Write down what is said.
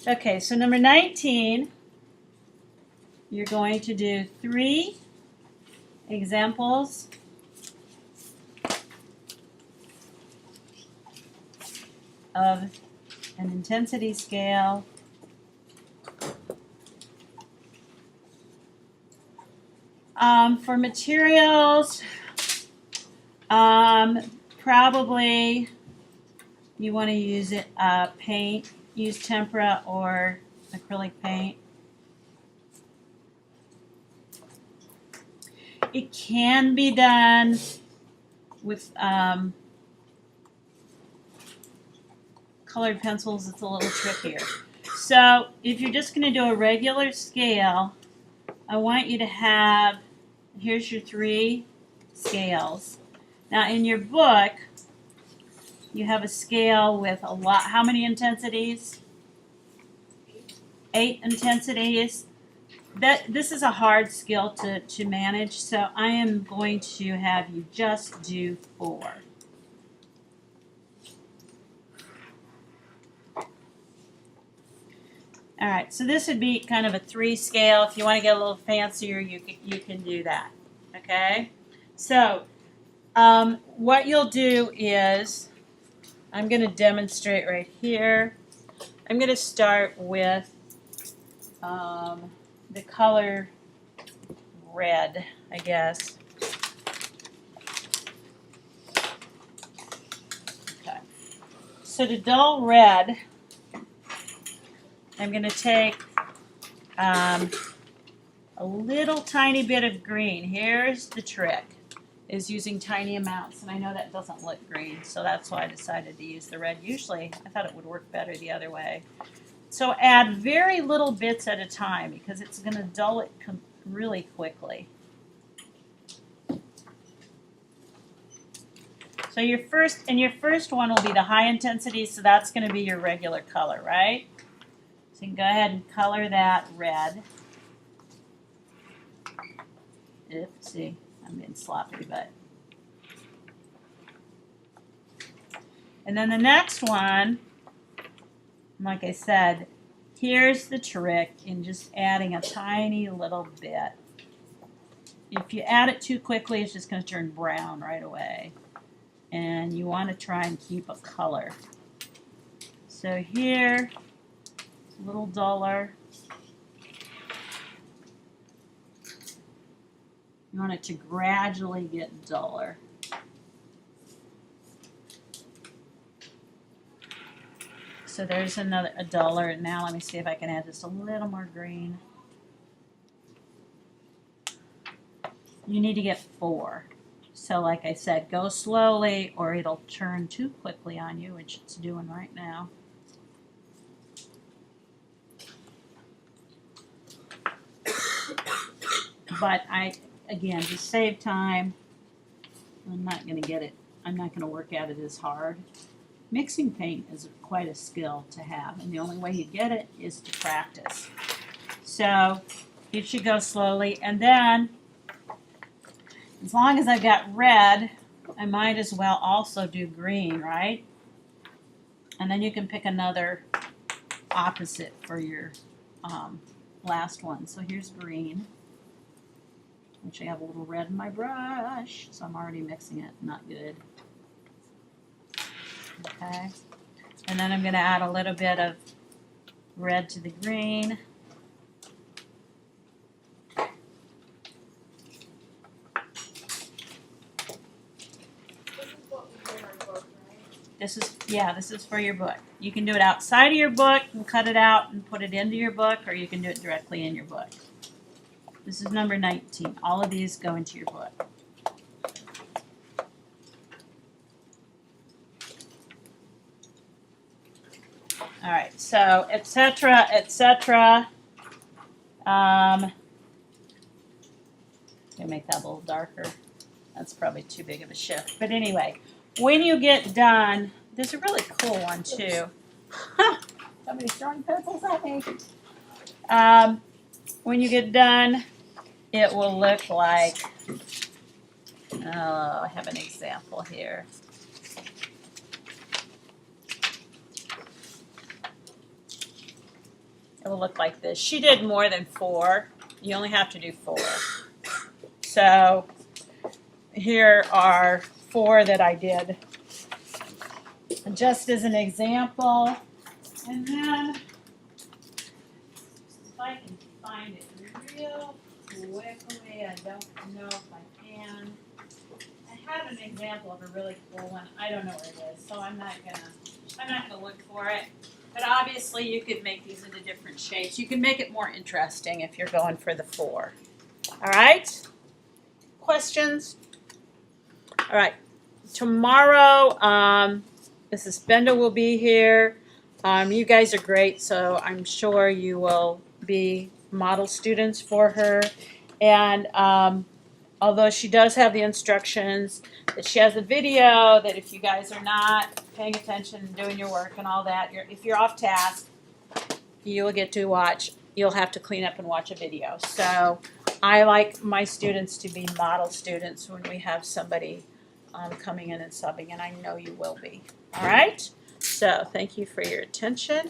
Okay, so number 19, you're going to do 3 examples of an intensity scale for materials. Probably you want to use it paint. Use tempera or acrylic paint. It can be done with colored pencils. It's a little trickier. So if you're just going to do a regular scale, I want you to have, here's your 3 scales. Now in your book, you have a scale with a lot. How many intensities? 8 intensities. This is a hard scale to manage, so I am going to have you just do 4. All right, so this would be kind of a 3 scale. If you want to get a little fancier, you can do that. Okay? So what you'll do is, I'm going to demonstrate right here. I'm going to start with the color red, I guess. Okay. So to dull red, I'm going to take a little tiny bit of green. Here's the trick, is using tiny amounts. And I know that doesn't look green, so that's why I decided to use the red. Usually, I thought it would work better the other way. So add very little bits at a time because it's going to dull it really quickly. So your first one will be the high intensity, so that's going to be your regular color, right? So you can go ahead and color that red. See, I'm being sloppy, but. And then the next one, like I said, here's the trick in just adding a tiny little bit. If you add it too quickly, it's just going to turn brown right away. And you want to try and keep a color. So here, it's a little duller. You want it to gradually get duller. So there's a duller. Now let me see if I can add just a little more green. You need to get 4. So like I said, go slowly or it'll turn too quickly on you, which it's doing right now. But again, to save time, I'm not going to get it. I'm not going to work at it as hard. Mixing paint is quite a skill to have, and the only way you get it is to practice. So you should go slowly, and then as long as I've got red, I might as well also do green, right? And then you can pick another opposite for your last one. So here's green, which I have a little red in my brush, so I'm already mixing it. Not good. Okay, and then I'm going to add a little bit of red to the green. This is for your book. You can do it outside of your book and cut it out and put it into your book, or you can do it directly in your book. This is number 19. All of these go into your book. All right, so etc., etc. Gonna make that a little darker. That's probably too big of a shift. But anyway, when you get done, there's a really cool one too. Somebody's throwing pencils at me. When you get done, it will look like, oh, I have an example here. it will look like this. She did more than 4. You only have to do 4. So here are 4 that I did, just as an example. And then, if I can find it real quickly, I don't know if I can. I have an example of a really cool one. I don't know where it is, so I'm not gonna look for it. But obviously, you could make these into different shapes. You can make it more interesting if you're going for the 4. All right? Questions? All right. Tomorrow, Mrs. Benda will be here. You guys are great, so I'm sure you will be model students for her. And although she does have the instructions, that she has a video that if you guys are not paying attention and doing your work and all that, if you're off task, you'll get to watch. You'll have to clean up and watch a video. So I like my students to be model students when we have somebody coming in and subbing, and I know you will be. All right? So thank you for your attention.